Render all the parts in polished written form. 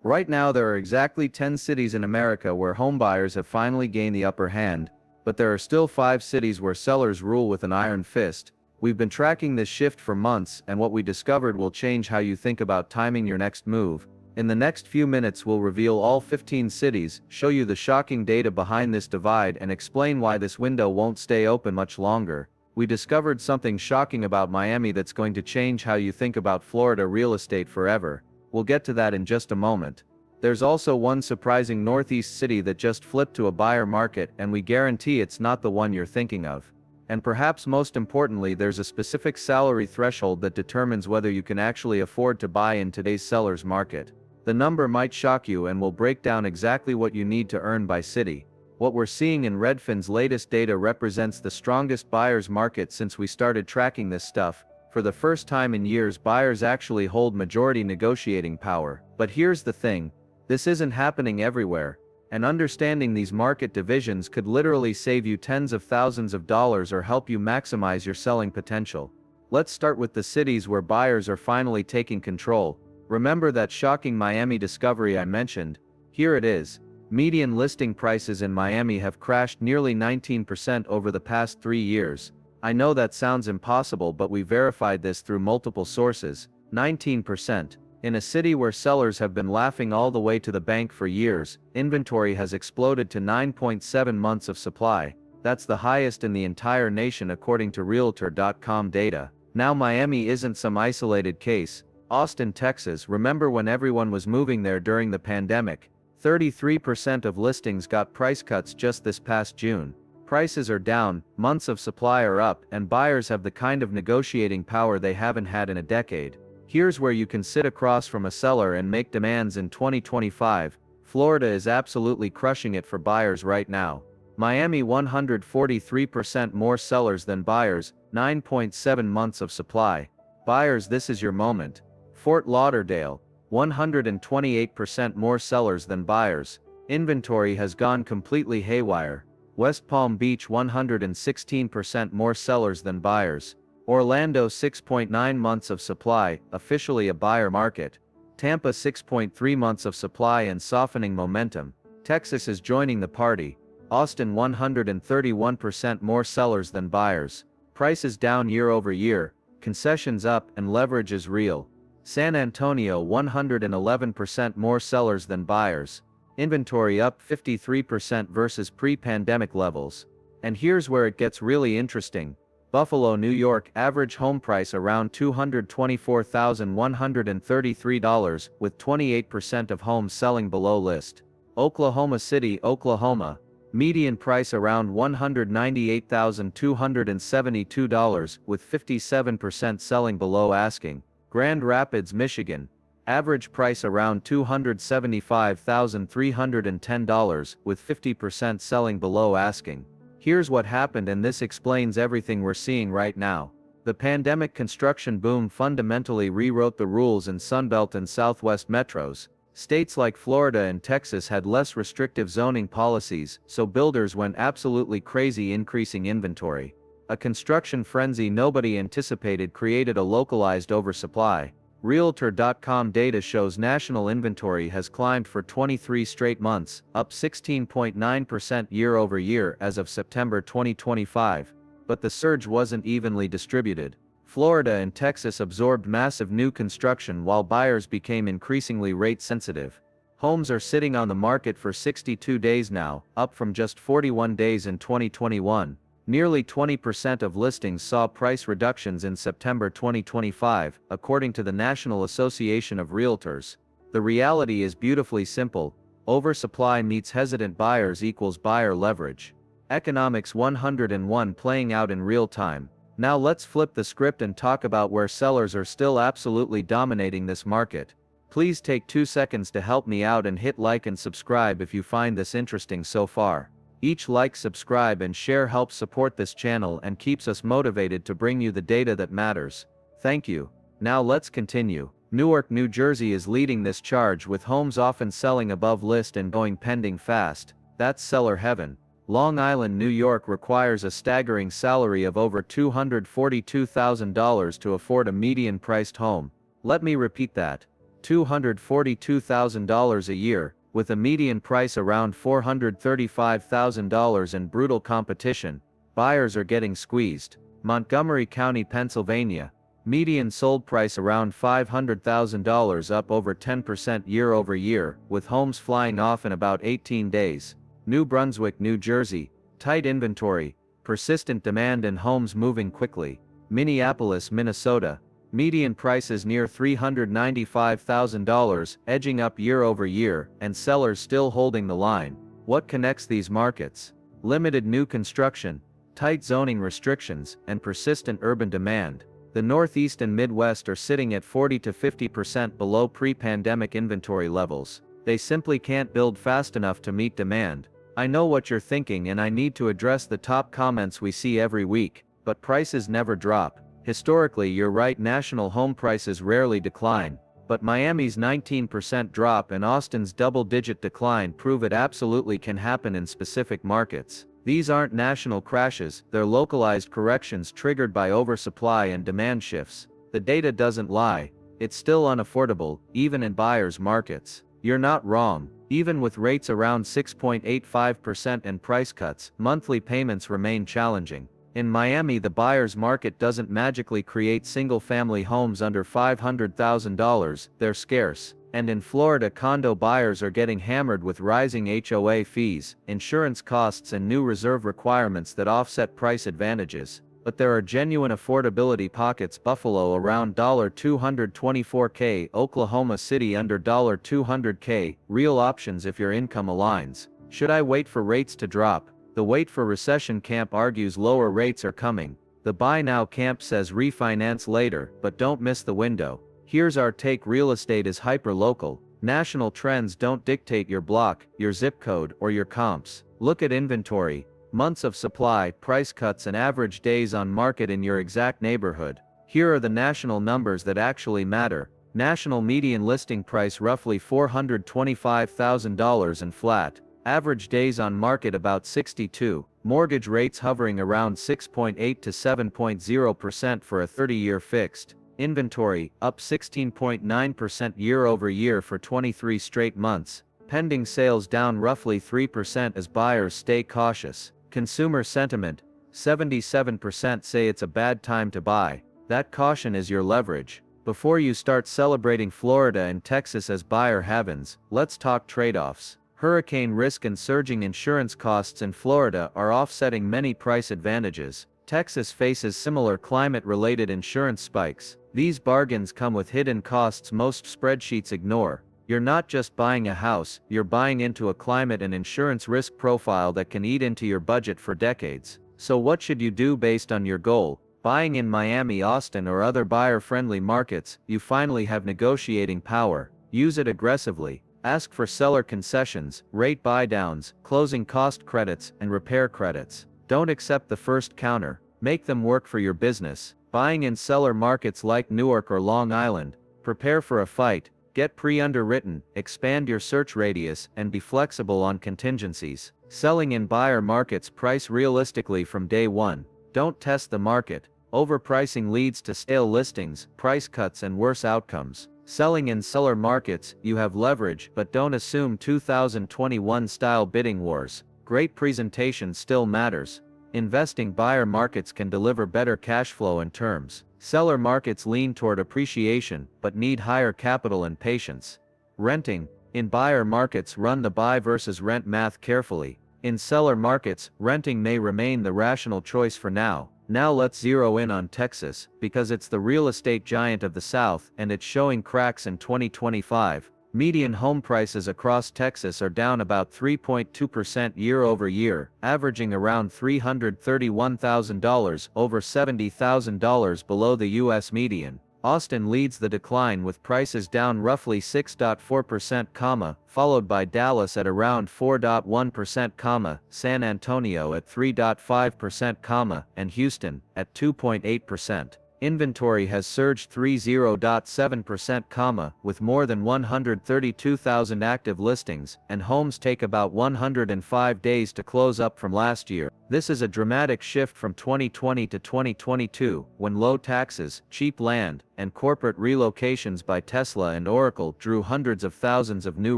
Right now, there are exactly 10 cities in America where homebuyers have finally gained the upper hand, but there are still 5 cities where sellers rule with an iron fist. We've been tracking this shift for months, and what we discovered will change how you think about timing your next move. In the next few minutes, we'll reveal all 15 cities, show you the shocking data behind this divide, and explain why this window won't stay open much longer. We discovered something shocking about Miami that's going to change how you think about Florida real estate forever. We'll get to that in just a moment. There's also one surprising Northeast city that just flipped to a buyer market, and we guarantee it's not the one you're thinking of. And perhaps most importantly, there's a specific salary threshold that determines whether you can actually afford to buy in today's seller's market. The number might shock you, and we'll break down exactly what you need to earn by city. What we're seeing in Redfin's latest data represents the strongest buyer's market since we started tracking this stuff. For the first time in years, buyers actually hold majority negotiating power. But here's the thing, this isn't happening everywhere, and understanding these market divisions could literally save you tens of thousands of dollars or help you maximize your selling potential. Let's start with the cities where buyers are finally taking control. Remember that shocking Miami discovery I mentioned? Here it is. Median listing prices in Miami have crashed nearly 19% over the past 3 years. I know that sounds impossible, but we verified this through multiple sources. 19%. In a city where sellers have been laughing all the way to the bank for years, inventory has exploded to 9.7 months of supply. That's the highest in the entire nation according to Realtor.com data. Now Miami isn't some isolated case. Austin, Texas, remember when everyone was moving there during the pandemic? 33% of listings got price cuts just this past June. Prices are down, months of supply are up, and buyers have the kind of negotiating power they haven't had in a decade. Here's where you can sit across from a seller and make demands in 2025. Florida is absolutely crushing it for buyers right now. Miami 143% more sellers than buyers, 9.7 months of supply. Buyers, this is your moment. Fort Lauderdale, 128% more sellers than buyers. Inventory has gone completely haywire. West Palm Beach 116% more sellers than buyers. Orlando 6.9 months of supply, officially a buyer market. Tampa 6.3 months of supply and softening momentum. Texas is joining the party. Austin 131% more sellers than buyers. Prices down year over year, concessions up, and leverage is real. San Antonio 111% more sellers than buyers. Inventory up 53% versus pre-pandemic levels. And here's where it gets really interesting. Buffalo, New York, average home price around $224,133, with 28% of homes selling below list. Oklahoma City, Oklahoma, median price around $198,272, with 57% selling below asking. Grand Rapids, Michigan, average price around $275,310, with 50% selling below asking. Here's what happened, and this explains everything we're seeing right now. The pandemic construction boom fundamentally rewrote the rules in Sunbelt and Southwest metros. States like Florida and Texas had less restrictive zoning policies, so builders went absolutely crazy increasing inventory. A construction frenzy nobody anticipated created a localized oversupply. Realtor.com data shows national inventory has climbed for 23 straight months, up 16.9% year over year as of September 2025. But the surge wasn't evenly distributed. Florida and Texas absorbed massive new construction while buyers became increasingly rate sensitive. Homes are sitting on the market for 62 days now, up from just 41 days in 2021. Nearly 20% of listings saw price reductions in September 2025, according to the National Association of Realtors. The reality is beautifully simple. Oversupply meets hesitant buyers equals buyer leverage. Economics 101 playing out in real time. Now let's flip the script and talk about where sellers are still absolutely dominating this market. Please take 2 seconds to help me out and hit like and subscribe if you find this interesting so far. Each like, subscribe, and share helps support this channel and keeps us motivated to bring you the data that matters. Thank you. Now let's continue. Newark, New Jersey is leading this charge, with homes often selling above list and going pending fast. That's seller heaven. Long Island, New York requires a staggering salary of over $242,000 to afford a median-priced home. Let me repeat that. $242,000 a year, with a median price around $435,000 and brutal competition. Buyers are getting squeezed. Montgomery County, Pennsylvania. Median sold price around $500,000, up over 10% year over year, with homes flying off in about 18 days. New Brunswick, New Jersey. Tight inventory, persistent demand and homes moving quickly. Minneapolis, Minnesota. Median prices near $395,000, edging up year over year, and sellers still holding the line. What connects these markets? Limited new construction, tight zoning restrictions, and persistent urban demand. The Northeast and Midwest are sitting at 40 to 50% below pre-pandemic inventory levels. They simply can't build fast enough to meet demand. I know what you're thinking, and I need to address the top comments we see every week, but prices never drop. Historically, you're right, national home prices rarely decline, but Miami's 19% drop and Austin's double-digit decline prove it absolutely can happen in specific markets. These aren't national crashes, they're localized corrections triggered by oversupply and demand shifts. The data doesn't lie. It's still unaffordable, even in buyers' markets. You're not wrong. Even with rates around 6.85% and price cuts, monthly payments remain challenging. In Miami, the buyer's market doesn't magically create single-family homes under $500,000, they're scarce. And in Florida, condo buyers are getting hammered with rising HOA fees, insurance costs and new reserve requirements that offset price advantages. But there are genuine affordability pockets: Buffalo around $224K, Oklahoma City under $200K, real options if your income aligns. Should I wait for rates to drop? The wait for recession camp argues lower rates are coming. The buy now camp says refinance later, but don't miss the window. Here's our take: real estate is hyper-local. National trends don't dictate your block, your zip code, or your comps. Look at inventory, months of supply, price cuts, and average days on market in your exact neighborhood. Here are the national numbers that actually matter. National median listing price roughly $425,000 and flat. Average days on market about 62. Mortgage rates hovering around 6.8 to 7.0% for a 30-year fixed. Inventory, up 16.9% year over year for 23 straight months. Pending sales down roughly 3% as buyers stay cautious. Consumer sentiment, 77% say it's a bad time to buy. That caution is your leverage. Before you start celebrating Florida and Texas as buyer havens, let's talk trade-offs. Hurricane risk and surging insurance costs in Florida are offsetting many price advantages. Texas faces similar climate-related insurance spikes. These bargains come with hidden costs most spreadsheets ignore. You're not just buying a house, you're buying into a climate and insurance risk profile that can eat into your budget for decades. So what should you do based on your goal? Buying in Miami, Austin, or other buyer-friendly markets, you finally have negotiating power. Use it aggressively. Ask for seller concessions, rate buydowns, closing cost credits, and repair credits. Don't accept the first counter. Make them work for your business. Buying in seller markets like Newark or Long Island, prepare for a fight, get pre-underwritten, expand your search radius, and be flexible on contingencies. Selling in buyer markets, price realistically from day one. Don't test the market. Overpricing leads to stale listings, price cuts, and worse outcomes. Selling in seller markets, you have leverage, but don't assume 2021 style bidding wars. Great presentation still matters. Investing buyer markets can deliver better cash flow and terms. Seller markets lean toward appreciation, but need higher capital and patience. Renting. In buyer markets, run the buy versus rent math carefully. In seller markets, renting may remain the rational choice for now. Now let's zero in on Texas, because it's the real estate giant of the South, and it's showing cracks in 2025. Median home prices across Texas are down about 3.2% year over year, averaging around $331,000, over $70,000 below the U.S. median. Austin leads the decline with prices down roughly 6.4%, followed by Dallas at around 4.1%, San Antonio at 3.5%, and Houston at 2.8%. Inventory has surged 30.7%, with more than 132,000 active listings, and homes take about 105 days to close up from last year. This is a dramatic shift from 2020 to 2022, when low taxes, cheap land, and corporate relocations by Tesla and Oracle drew hundreds of thousands of new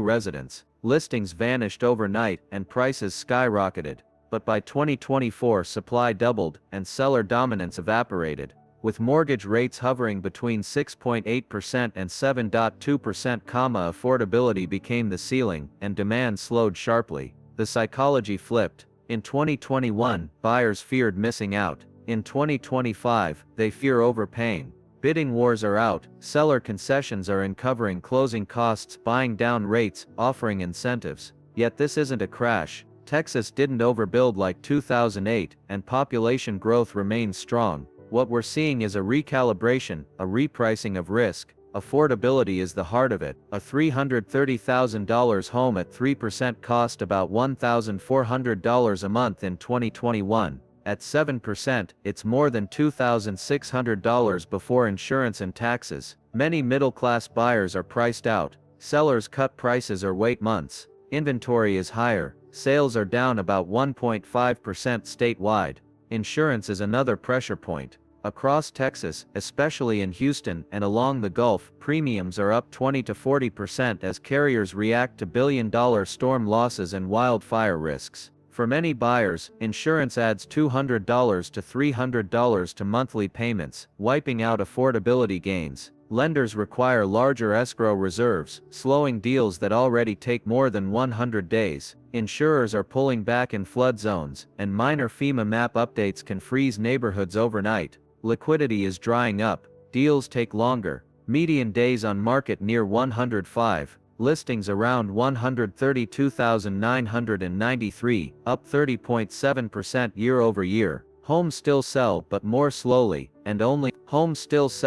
residents. Listings vanished overnight and prices skyrocketed. But by 2024, supply doubled and seller dominance evaporated. With mortgage rates hovering between 6.8% and 7.2%, affordability became the ceiling, and demand slowed sharply. The psychology flipped. In 2021, buyers feared missing out. In 2025, they fear overpaying. Bidding wars are out, seller concessions are uncovering closing costs, buying down rates, offering incentives. Yet this isn't a crash. Texas didn't overbuild like 2008, and population growth remains strong. What we're seeing is a recalibration, a repricing of risk. Affordability is the heart of it. A $330,000 home at 3% cost about $1,400 a month in 2021. At 7%, it's more than $2,600 before insurance and taxes. Many middle-class buyers are priced out. Sellers cut prices or wait months. Inventory is higher. Sales are down about 1.5% statewide. Insurance is another pressure point. Across Texas, especially in Houston and along the Gulf, premiums are up 20 to 40% as carriers react to billion-dollar storm losses and wildfire risks. For many buyers, insurance adds $200 to $300 to monthly payments, wiping out affordability gains. Lenders require larger escrow reserves, slowing deals that already take more than 100 days. Insurers are pulling back in flood zones, and minor FEMA map updates can freeze neighborhoods overnight. Liquidity is drying up. Deals take longer. Median days on market near 105. Listings around 132,993, up 30.7% year over year. Homes still sell but more slowly, and only. Realtors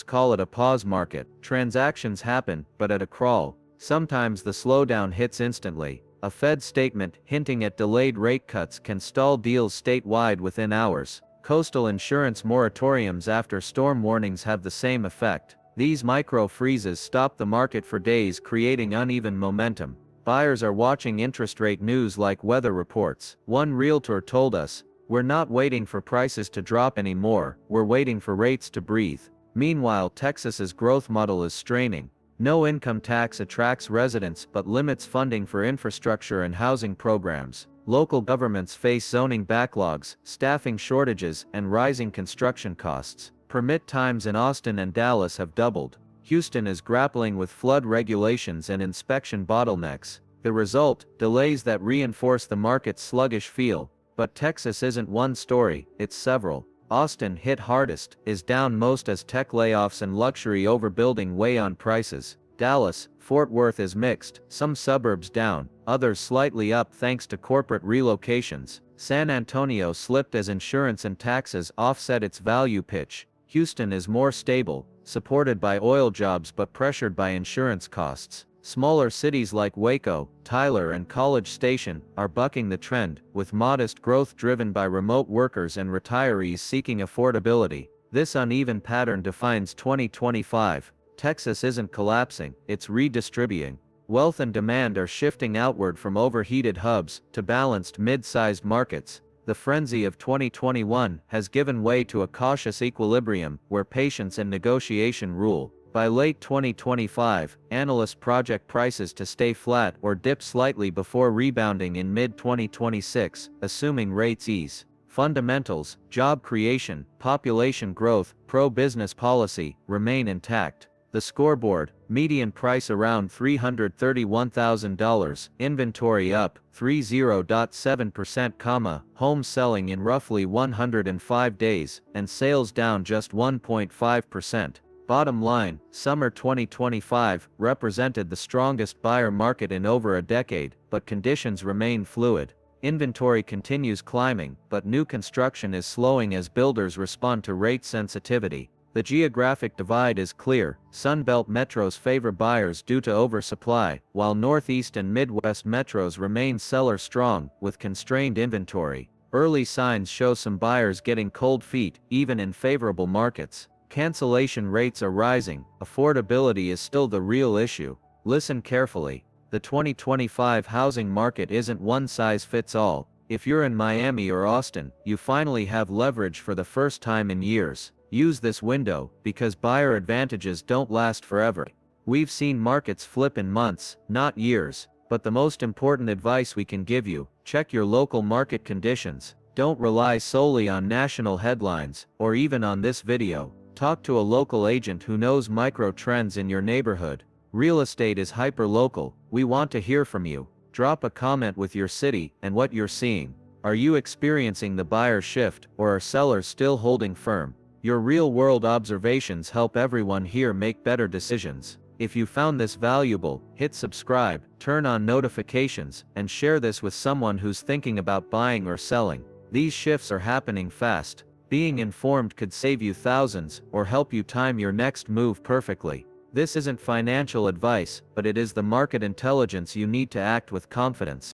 call it a pause market. Transactions happen, but at a crawl. Sometimes the slowdown hits instantly. A Fed statement hinting at delayed rate cuts can stall deals statewide within hours. Coastal insurance moratoriums after storm warnings have the same effect. These micro-freezes stop the market for days, creating uneven momentum. Buyers are watching interest rate news like weather reports. One realtor told us, "We're not waiting for prices to drop anymore, we're waiting for rates to breathe." Meanwhile, Texas's growth model is straining. No income tax attracts residents but limits funding for infrastructure and housing programs. Local governments face zoning backlogs, staffing shortages, and rising construction costs. Permit times in Austin and Dallas have doubled. Houston is grappling with flood regulations and inspection bottlenecks. The result, delays that reinforce the market's sluggish feel. But Texas isn't one story, it's several. Austin, hit hardest, is down most as tech layoffs and luxury overbuilding weigh on prices. Dallas, Fort Worth is mixed, some suburbs down, others slightly up thanks to corporate relocations. San Antonio slipped as insurance and taxes offset its value pitch. Houston is more stable, supported by oil jobs but pressured by insurance costs. Smaller cities like Waco, Tyler, and College Station are bucking the trend, with modest growth driven by remote workers and retirees seeking affordability. This uneven pattern defines 2025. Texas isn't collapsing, it's redistributing. Wealth and demand are shifting outward from overheated hubs to balanced mid-sized markets. The frenzy of 2021 has given way to a cautious equilibrium where patience and negotiation rule. By late 2025, analysts project prices to stay flat or dip slightly before rebounding in mid-2026, assuming rates ease. Fundamentals, job creation, population growth, pro-business policy, remain intact. The scoreboard, median price around $331,000, inventory up 30.7%, homes selling in roughly 105 days, and sales down just 1.5%. Bottom line, summer 2025 represented the strongest buyer market in over a decade, but conditions remain fluid. Inventory continues climbing, but new construction is slowing as builders respond to rate sensitivity. The geographic divide is clear. Sunbelt metros favor buyers due to oversupply, while Northeast and Midwest metros remain seller strong, with constrained inventory. Early signs show some buyers getting cold feet, even in favorable markets. Cancellation rates are rising. Affordability is still the real issue. Listen carefully. The 2025 housing market isn't one size fits all. If you're in Miami or Austin, you finally have leverage for the first time in years. Use this window, because buyer advantages don't last forever. We've seen markets flip in months, not years. But the most important advice we can give you: check your local market conditions. Don't rely solely on national headlines, or even on this video. Talk to a local agent who knows micro trends in your neighborhood. Real estate is hyper-local. We want to hear from you. Drop a comment with your city and what you're seeing. Are you experiencing the buyer shift, or are sellers still holding firm? Your real-world observations help everyone here make better decisions. If you found this valuable, hit subscribe, turn on notifications, and share this with someone who's thinking about buying or selling. These shifts are happening fast. Being informed could save you thousands, or help you time your next move perfectly. This isn't financial advice, but it is the market intelligence you need to act with confidence.